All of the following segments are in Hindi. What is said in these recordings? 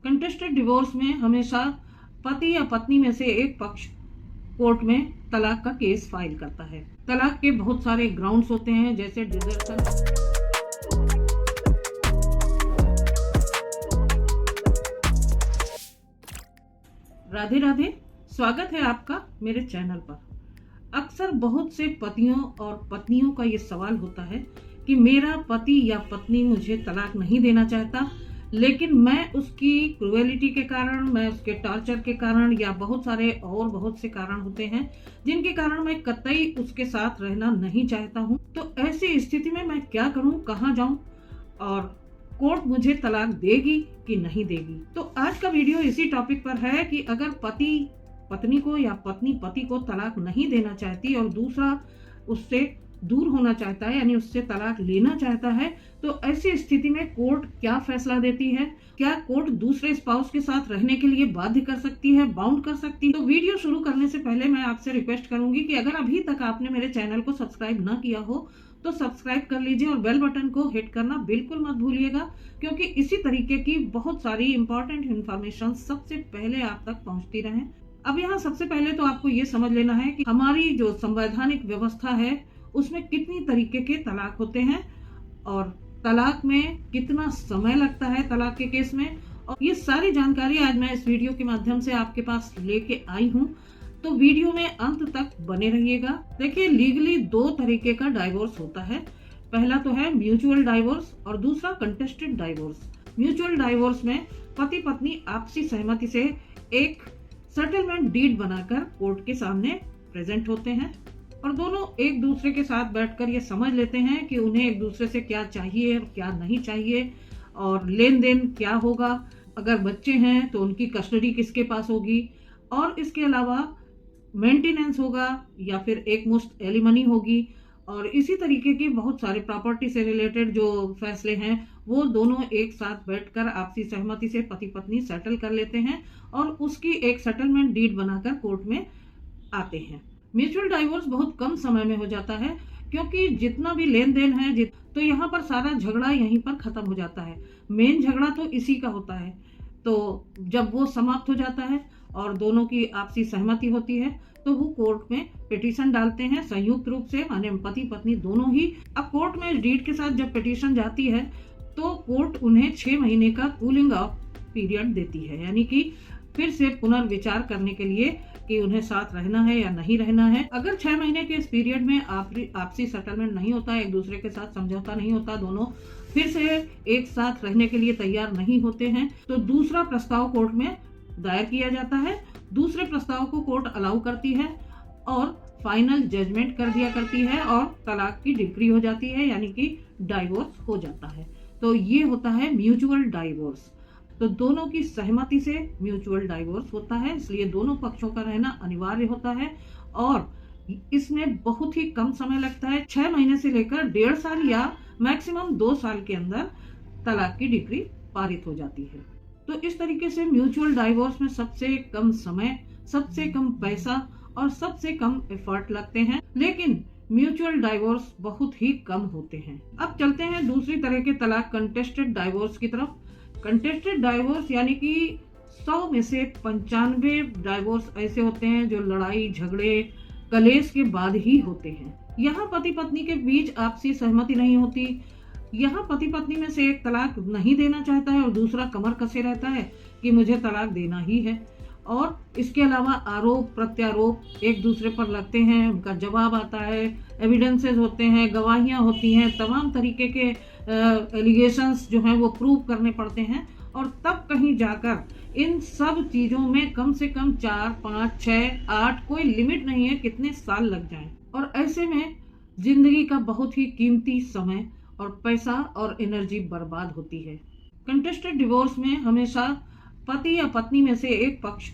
कंटेस्टेड डिवोर्स में हमेशा पति या पत्नी में से एक पक्ष कोर्ट में तलाक का केस फाइल करता है। तलाक के बहुत सारे ग्राउंड्स होते हैं, जैसे डिजर्शन, राधे राधे। स्वागत है आपका मेरे चैनल पर। अक्सर बहुत से पतियों और पत्नियों का ये सवाल होता है कि मेरा पति या पत्नी मुझे तलाक नहीं देना चाहता, लेकिन मैं उसकी क्रूएलिटी के कारण, मैं उसके टॉर्चर के कारण, या बहुत सारे और बहुत से कारण होते हैं जिनके कारण मैं कतई उसके साथ रहना नहीं चाहता हूँ। तो ऐसी स्थिति में मैं क्या करूँ, कहाँ जाऊँ और कोर्ट मुझे तलाक देगी कि नहीं देगी। तो आज का वीडियो इसी टॉपिक पर है कि अगर पति पत्नी को या पत्नी पति को तलाक नहीं देना चाहती और दूसरा उससे दूर होना चाहता है, यानी उससे तलाक लेना चाहता है, तो ऐसी स्थिति में कोर्ट क्या फैसला देती है। क्या कोर्ट दूसरे स्पाउस के साथ रहने के लिए बाध्य कर सकती है, बाउंड कर सकती है। तो वीडियो शुरू करने से पहले मैं आपसे रिक्वेस्ट करूंगी कि अगर अभी तक आपने मेरे चैनल को सब्सक्राइब ना किया हो तो सब्सक्राइब कर लीजिए और बेल बटन को हिट करना बिल्कुल मत भूलिएगा, क्योंकि इसी तरीके की बहुत सारी इंपॉर्टेंट इन्फॉर्मेशन सबसे पहले आप तक पहुंचती रहे। अब यहाँ सबसे पहले तो आपको ये समझ लेना है कि हमारी जो संवैधानिक व्यवस्था है उसमें कितनी तरीके के तलाक होते हैं और तलाक में कितना समय लगता है तलाक के केस में, और ये सारी जानकारी आज मैं इस वीडियो के माध्यम से आपके पास लेके आई हूँ। तो वीडियो में अंत तक बने रहिएगा। देखिए, लीगली दो तरीके का डाइवोर्स होता है। पहला तो है म्यूचुअल डाइवोर्स और दूसरा कंटेस्टेड डाइवोर्स। म्यूचुअल डाइवोर्स में पति पत्नी आपसी सहमति से एक सेटलमेंट डीड बनाकर कोर्ट के सामने प्रेजेंट होते हैं और दोनों एक दूसरे के साथ बैठकर ये समझ लेते हैं कि उन्हें एक दूसरे से क्या चाहिए और क्या नहीं चाहिए, और लेन देन क्या होगा। अगर बच्चे हैं तो उनकी कस्टडी किसके पास होगी, और इसके अलावा मेंटेनेंस होगा या फिर एक मुश्त एलिमनी होगी, और इसी तरीके की बहुत सारे प्रॉपर्टी से रिलेटेड जो फैसले हैं वो दोनों एक साथ बैठकर आपसी सहमति से पति पत्नी सेटल कर लेते हैं और उसकी एक सेटलमेंट डीड बनाकर कोर्ट में आते हैं। म्यूचुअल डाइवोर्स बहुत कम समय में हो जाता है, क्योंकि जितना भी लेन देन है तो यहाँ पर सारा झगड़ा यहीं पर खत्म हो जाता है। मेन झगड़ा तो इसी का होता है। तो जब वो समाप्त हो जाता है और दोनों की आपसी सहमति होती है तो वो कोर्ट में पिटीशन डालते हैं संयुक्त रूप से, माने पति पत्नी दोनों ही। अब कोर्ट में डीड के साथ जब पिटीशन जाती है तो कोर्ट उन्हें 6 महीने का कूलिंग ऑफ पीरियड देती है, यानी कि फिर से पुनर्विचार करने के लिए कि उन्हें साथ रहना है या नहीं रहना है। अगर 6 महीने के इस पीरियड में आपसी सेटलमेंट नहीं होता, एक दूसरे के साथ समझौता नहीं होता, दोनों फिर से एक साथ रहने के लिए तैयार नहीं होते हैं, तो दूसरा प्रस्ताव कोर्ट में दायर किया जाता है। दूसरे प्रस्ताव को कोर्ट अलाउ करती है और फाइनल जजमेंट कर दिया करती है और तलाक की डिक्री हो जाती है, यानी कि डाइवोर्स हो जाता है। तो ये होता है म्यूचुअल डाइवोर्स। तो दोनों की सहमति से म्यूचुअल डाइवोर्स होता है, इसलिए दोनों पक्षों का रहना अनिवार्य होता है और इसमें बहुत ही कम समय लगता है। 6 महीने से लेकर 1.5 साल या मैक्सिमम 2 साल के अंदर तलाक की डिक्री पारित हो जाती है। तो इस तरीके से म्यूचुअल डाइवोर्स में सबसे कम समय, सबसे कम पैसा और सबसे कम एफर्ट लगते हैं, लेकिन म्यूचुअल डाइवोर्स बहुत ही कम होते हैं। अब चलते हैं दूसरी तरह के तलाक, कंटेस्टेड डाइवोर्स की तरफ। कंटेस्टेड डाइवोर्स यानी कि 100 में से 95 डाइवोर्स ऐसे होते हैं जो लड़ाई झगड़े कलेश के बाद ही होते हैं। यहाँ पति पत्नी के बीच आपसी सहमति नहीं होती। यहाँ पति पत्नी में से एक तलाक नहीं देना चाहता है और दूसरा कमर कसे रहता है कि मुझे तलाक देना ही है, और इसके अलावा आरोप प्रत्यारोप एक दूसरे पर लगते हैं, उनका जवाब आता है, एविडेंसेस होते हैं, गवाहियां होती हैं, तमाम तरीके के एलिगेशंस जो हैं वो प्रूव करने पड़ते हैं, और तब कहीं जाकर इन सब चीजों में कम से कम 4, 5, 6, 8 कोई लिमिट नहीं है कितने साल लग जाएं, और ऐसे में जिंदगी का बहुत ही कीमती समय और पैसा और एनर्जी बर्बाद होती है। कंटेस्टेड डिवोर्स में हमेशा पति या पत्नी में से एक पक्ष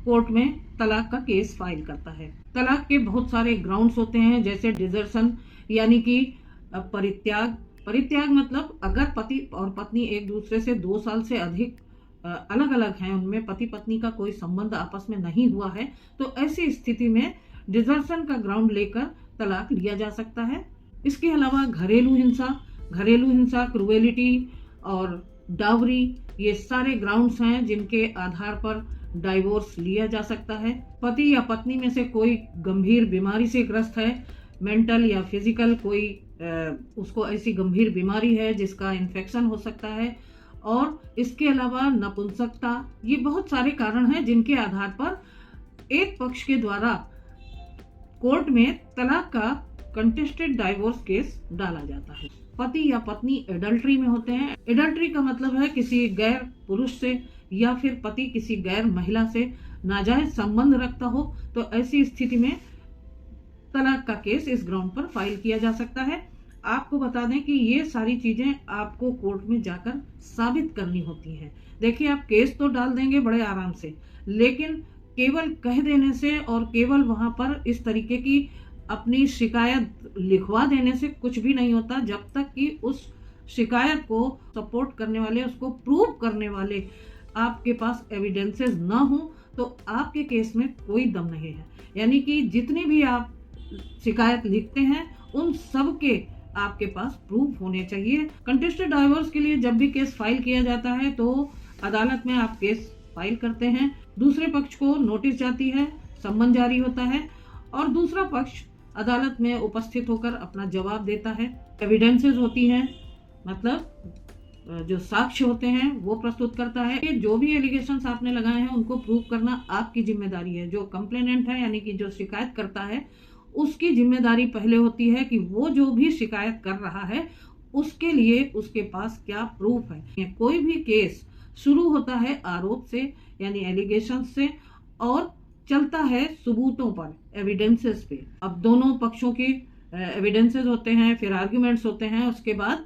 कोर्ट में तलाक का केस फाइल करता है। तलाक के बहुत सारे ग्राउंड्स होते हैं, जैसे डिजर्शन यानी कि परित्याग। परित्याग मतलब अगर पति और पत्नी एक दूसरे से 2 साल से अधिक अलग अलग हैं, उनमें पति पत्नी का कोई संबंध आपस में नहीं हुआ है, तो ऐसी स्थिति में डिजर्शन का ग्राउंड लेकर तलाक लिया जा सकता है। इसके अलावा घरेलू हिंसा, क्रूएलिटी और डावरी, ये सारे ग्राउंड्स हैं जिनके आधार पर डाइवोर्स लिया जा सकता है। पति या पत्नी में से कोई गंभीर बीमारी से ग्रस्त है, मेंटल या फिजिकल कोई उसको ऐसी गंभीर बीमारी है जिसका इन्फेक्शन हो सकता है, और इसके अलावा नपुंसकता, ये बहुत सारे कारण हैं जिनके आधार पर एक पक्ष के द्वारा कोर्ट में तलाक का कंटेस्टेड डाइवोर्स केस डाला जाता है। पति या पत्नी एडल्ट्री में होते हैं। एडल्ट्री का मतलब है किसी गैर पुरुष से या फिर पति किसी गैर महिला से नाजायज संबंध रखता हो, तो ऐसी स्थिति में तलाक का केस इस ग्राउंड पर फाइल किया जा सकता है। आपको बता दें कि ये सारी चीजें आपको कोर्ट में जाकर साबित करनी होती हैं। देखिए, आप केस तो डाल देंगे बड़े आराम से, लेकिन केवल कह देने से और केवल वहां पर इस तरीके की अपनी शिकायत लिखवा देने से कुछ भी नहीं होता, जब तक कि उस शिकायत को सपोर्ट करने वाले, उसको प्रूव करने वाले आपके पास एविडेंसेस ना हो, तो आपके केस में कोई दम नहीं है। यानी कि जितनी भी आप शिकायत लिखते हैं उन सब के आपके पास प्रूफ होने चाहिए। कंटेस्टेड डाइवोर्स के लिए जब भी केस फाइल किया जाता है तो अदालत में आप केस फाइल करते हैं, दूसरे पक्ष को नोटिस जाती है, सम्मन जारी होता है और दूसरा पक्ष अदालत में उपस्थित होकर अपना जवाब देता है। एविडेंसेस होती हैं, मतलब जो साक्ष्य होते हैं वो प्रस्तुत करता है कि जो भी एलिगेशंस आपने लगाए हैं उनको प्रूव करना आपकी जिम्मेदारी है। जो कंप्लेनेंट है यानी कि जो शिकायत करता है उसकी जिम्मेदारी पहले होती है कि वो जो भी शिकायत कर रहा है उसके लिए उसके पास क्या प्रूफ है। कोई भी केस शुरू होता है आरोप से यानी एलिगेशन से और चलता है सबूतों पर, एविडेंसेस पे। अब दोनों पक्षों की एविडेंसेस होते हैं, फिर आर्ग्यूमेंट्स होते हैं, उसके बाद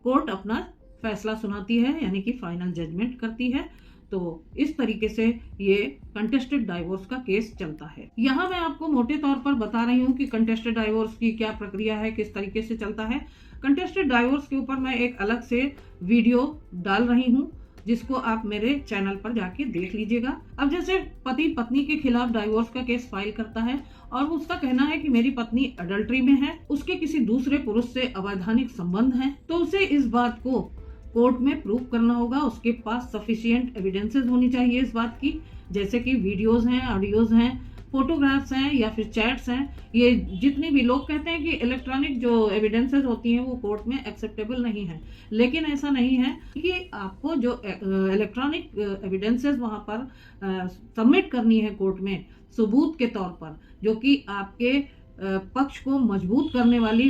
कोर्ट अपना फैसला सुनाती है यानी कि फाइनल जजमेंट करती है। तो इस तरीके से ये कंटेस्टेड डाइवोर्स का केस चलता है। यहाँ मैं आपको मोटे तौर पर बता रही हूँ कि कंटेस्टेड डाइवोर्स की क्या प्रक्रिया है, किस तरीके से चलता है। कंटेस्टेड डाइवोर्स के ऊपर मैं एक अलग से वीडियो डाल रही हूँ जिसको आप मेरे चैनल पर जाके देख लीजिएगा। अब जैसे पति पत्नी के खिलाफ डाइवोर्स का केस फाइल करता है और उसका कहना है कि मेरी पत्नी अडल्ट्री में है, उसके किसी दूसरे पुरुष से अवैधानिक संबंध है, तो उसे इस बात को कोर्ट में प्रूव करना होगा। उसके पास सफिशिएंट एविडेंसेस होनी चाहिए इस बात की, जैसे कि वीडियोस हैं, ऑडियोज हैं, फोटोग्राफ्स हैं या फिर चैट्स हैं। ये जितनी भी लोग कहते हैं कि इलेक्ट्रॉनिक जो एविडेंसेस होती हैं वो कोर्ट में एक्सेप्टेबल नहीं है, लेकिन ऐसा नहीं है कि आपको जो इलेक्ट्रॉनिक एविडेंसेस वहां पर सबमिट करनी है कोर्ट में सबूत के तौर पर, जो कि आपके पक्ष को मजबूत करने वाली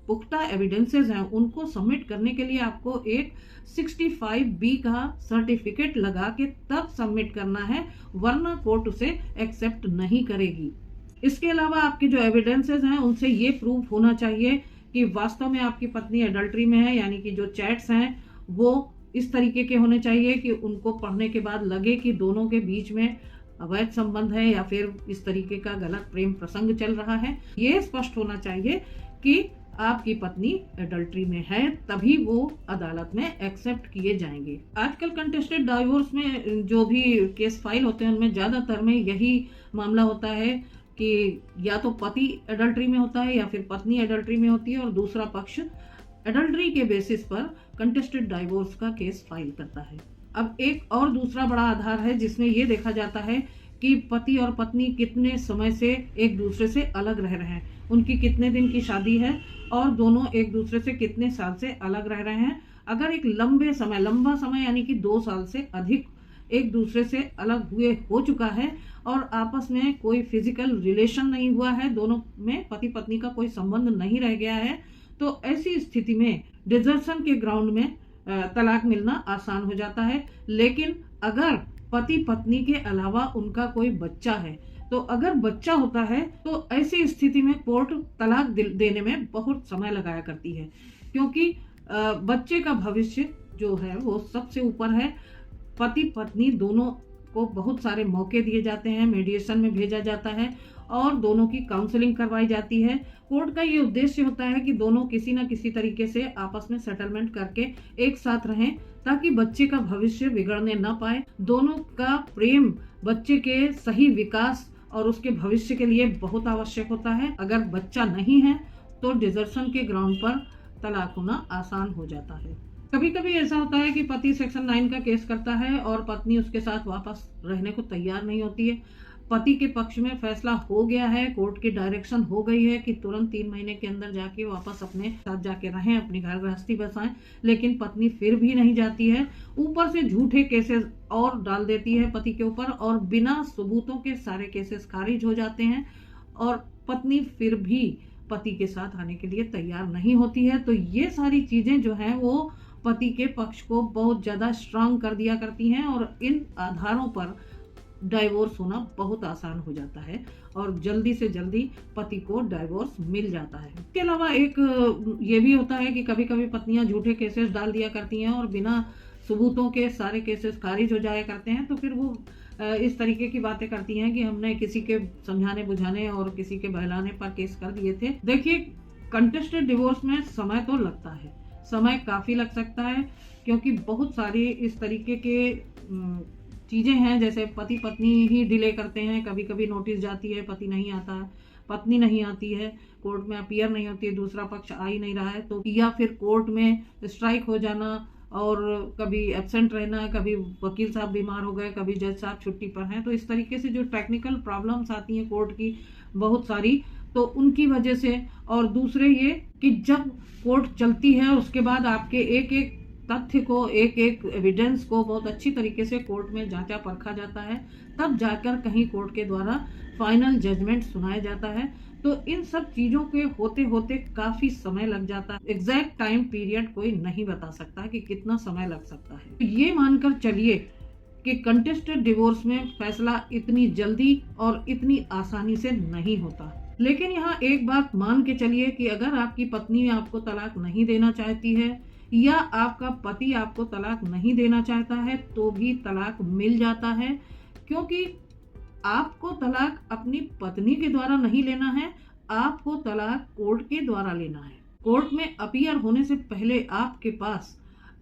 पुख्ता एविडेंसेस हैं, उनको सबमिट करने के लिए आपको एक 65B का सर्टिफिकेट लगा के तब सबमिट करना है, वरना कोर्ट उसे एक्सेप्ट नहीं करेगी। इसके अलावा आपके जो एविडेंसेस हैं उनसे ये प्रूफ होना चाहिए कि वास्तव में आपकी पत्नी एडल्ट्री में है, यानी कि जो चैट्स हैं वो इस तरीके के होने चाहिए कि उनको पढ़ने के बाद लगे कि दोनों के बीच में अवैध संबंध है या फिर इस तरीके का गलत प्रेम प्रसंग चल रहा है। ये स्पष्ट होना चाहिए कि आपकी पत्नी एडल्ट्री में है, तभी वो अदालत में एक्सेप्ट किए जाएंगे। आजकल कंटेस्टेड डाइवोर्स में जो भी केस फाइल होते हैं उनमें ज्यादातर में यही मामला होता है कि या तो पति एडल्ट्री में होता है या फिर पत्नी एडल्ट्री में होती है और दूसरा पक्ष एडल्ट्री के बेसिस पर कंटेस्टेड डाइवोर्स का केस फाइल करता है। अब एक और दूसरा बड़ा आधार है जिसमें ये देखा जाता है कि पति और पत्नी कितने समय से एक दूसरे से अलग रह रहे हैं, उनकी कितने दिन की शादी है और दोनों एक दूसरे से कितने साल से अलग रह रहे हैं। अगर एक लंबा समय यानी कि 2 साल से अधिक एक दूसरे से अलग हुए हो चुका है और आपस में कोई फिजिकल रिलेशन नहीं हुआ है, दोनों में पति पत्नी का कोई संबंध नहीं रह गया है, तो ऐसी स्थिति में डिजर्शन के ग्राउंड में तलाक मिलना आसान हो जाता है। लेकिन अगर पति पत्नी के अलावा उनका कोई बच्चा है, तो अगर बच्चा होता है तो ऐसी स्थिति में कोर्ट तलाक देने में बहुत समय लगाया करती है, क्योंकि बच्चे का भविष्य जो है वो सबसे ऊपर है। पति पत्नी दोनों को बहुत सारे मौके दिए जाते हैं, मीडिएशन में भेजा जाता है और दोनों की काउंसलिंग करवाई जाती है। कोर्ट का ये उद्देश्य होता है कि दोनों किसी न किसी तरीके से आपस में सेटलमेंट करके एक साथ रहें, ताकि बच्चे का भविष्य बिगड़ने ना पाए। दोनों का प्रेम बच्चे के सही विकास और उसके भविष्य के लिए बहुत आवश्यक होता है। अगर बच्चा नहीं है तो डिजर्शन के ग्राउंड पर तलाक होना आसान हो जाता है। कभी कभी ऐसा होता है कि पति सेक्शन 9 का केस करता है और पत्नी उसके साथ वापस रहने को तैयार नहीं होती है। पति के पक्ष में फैसला हो गया है, कोर्ट की डायरेक्शन हो गई है कि तुरंत 3 महीने के अंदर जाके वापस अपने साथ जाके रहें, अपनी घर गृहस्थी बसाएं, लेकिन पत्नी फिर भी नहीं जाती है। ऊपर से झूठे केसेस और डाल देती है पति के ऊपर और बिना सबूतों के सारे केसेस खारिज हो जाते हैं और पत्नी फिर भी पति के साथ आने के लिए तैयार नहीं होती है। तो ये सारी चीजें जो है वो पति के पक्ष को बहुत ज्यादा स्ट्रांग कर दिया करती हैं और इन आधारों पर डाइवोर्स होना बहुत आसान हो जाता है और जल्दी से जल्दी पति को डाइवोर्स मिल जाता है। इसके अलावा एक ये भी होता है कि कभी कभी पत्नियां झूठे केसेस डाल दिया करती हैं और बिना सबूतों के सारे केसेस खारिज हो जाया करते हैं। तो फिर वो इस तरीके की बातें करती हैं कि हमने किसी के समझाने बुझाने और किसी के बहलाने पर केस कर दिए थे। देखिए, कंटेस्टेड डिवोर्स में समय तो लगता है, समय काफी लग सकता है, क्योंकि बहुत सारी इस तरीके के चीजें हैं, जैसे पति पत्नी ही डिले करते हैं। कभी कभी नोटिस जाती है, पति नहीं आता है, पत्नी नहीं आती है, कोर्ट में अपीयर नहीं होती है, दूसरा पक्ष आ ही नहीं रहा है, तो या फिर कोर्ट में स्ट्राइक हो जाना और कभी एब्सेंट रहना, कभी वकील साहब बीमार हो गए, कभी जज साहब छुट्टी पर हैं। तो इस तरीके से जो टेक्निकल प्रॉब्लम्स आती हैं कोर्ट की बहुत सारी, तो उनकी वजह से, और दूसरे ये कि जब कोर्ट चलती है उसके बाद आपके एक एक तथ्य को, एक एक एविडेंस को बहुत अच्छी तरीके से कोर्ट में जांचा परखा जाता है, तब जाकर कहीं कोर्ट के द्वारा फाइनल जजमेंट सुनाया जाता है। तो इन सब चीजों के होते होते काफी समय लग जाता है। एग्जैक्ट टाइम पीरियड कोई नहीं बता सकता कि कितना समय लग सकता है। तो ये मानकर चलिए कि कंटेस्टेड डिवोर्स में फैसला इतनी जल्दी और इतनी आसानी से नहीं होता। लेकिन यहाँ एक बात मान के चलिए कि अगर आपकी पत्नी आपको तलाक नहीं देना चाहती है या आपका पति आपको तलाक नहीं देना चाहता है, तो भी तलाक मिल जाता है, क्योंकि आपको तलाक अपनी पत्नी के द्वारा नहीं लेना है, आपको तलाक कोर्ट के द्वारा लेना है। कोर्ट में अपीयर होने से पहले आपके पास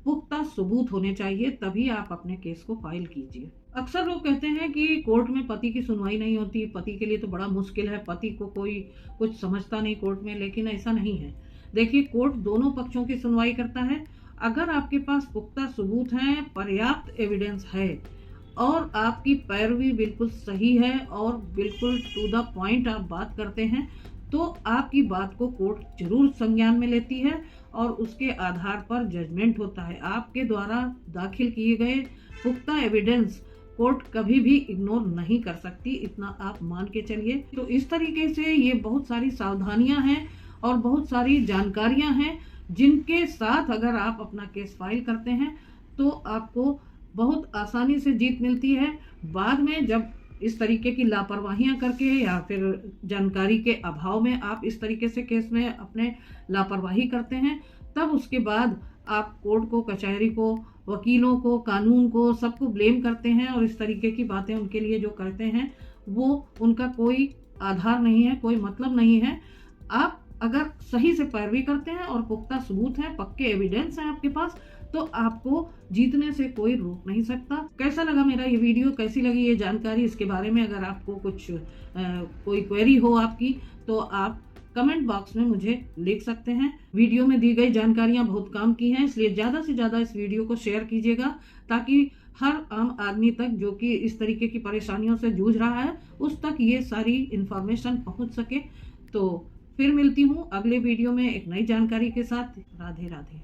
पुख्ता सबूत होने चाहिए, तभी आप अपने केस को फाइल कीजिए। अक्सर लोग कहते हैं कि कोर्ट में पति की सुनवाई नहीं होती, पति के लिए तो बड़ा मुश्किल है, पति को कोई कुछ समझता नहीं कोर्ट में, लेकिन ऐसा नहीं है। देखिए, कोर्ट दोनों पक्षों की सुनवाई करता है। अगर आपके पास पुख्ता सबूत हैं, पर्याप्त एविडेंस है और आपकी पैरवी बिल्कुल सही है और बिल्कुल टू द पॉइंट आप बात करते हैं, तो आपकी बात को कोर्ट जरूर संज्ञान में लेती है और उसके आधार पर जजमेंट होता है। आपके द्वारा दाखिल किए गए पुख्ता एविडेंस कोर्ट कभी भी इग्नोर नहीं कर सकती, इतना आप मान के चलिए। तो इस तरीके से ये बहुत सारी सावधानियां हैं और बहुत सारी जानकारियां हैं, जिनके साथ अगर आप अपना केस फाइल करते हैं तो आपको बहुत आसानी से जीत मिलती है। बाद में जब इस तरीके की लापरवाहियां करके या फिर जानकारी के अभाव में आप इस तरीके से केस में अपने लापरवाही करते हैं, तब उसके बाद आप कोर्ट को, कचहरी को, वकीलों को, कानून को, सबको ब्लेम करते हैं और इस तरीके की बातें उनके लिए जो करते हैं वो उनका कोई आधार नहीं है, कोई मतलब नहीं है। आप अगर सही से पैरवी करते हैं और पुख्ता सबूत है, पक्के एविडेंस है आपके पास, तो आपको जीतने से कोई रोक नहीं सकता। कैसा लगा मेरा ये वीडियो, कैसी लगी ये जानकारी, इसके बारे में अगर आपको कुछ कोई क्वेरी हो आपकी, तो आप कमेंट बॉक्स में मुझे लिख सकते हैं। वीडियो में दी गई जानकारियां बहुत काम की हैं, इसलिए ज़्यादा से ज़्यादा इस वीडियो को शेयर कीजिएगा ताकि हर आम आदमी तक जो कि इस तरीके की परेशानियों से जूझ रहा है, उस तक ये सारी इंफॉर्मेशन पहुंच सके। तो फिर मिलती हूँ अगले वीडियो में एक नई जानकारी के साथ। राधे राधे।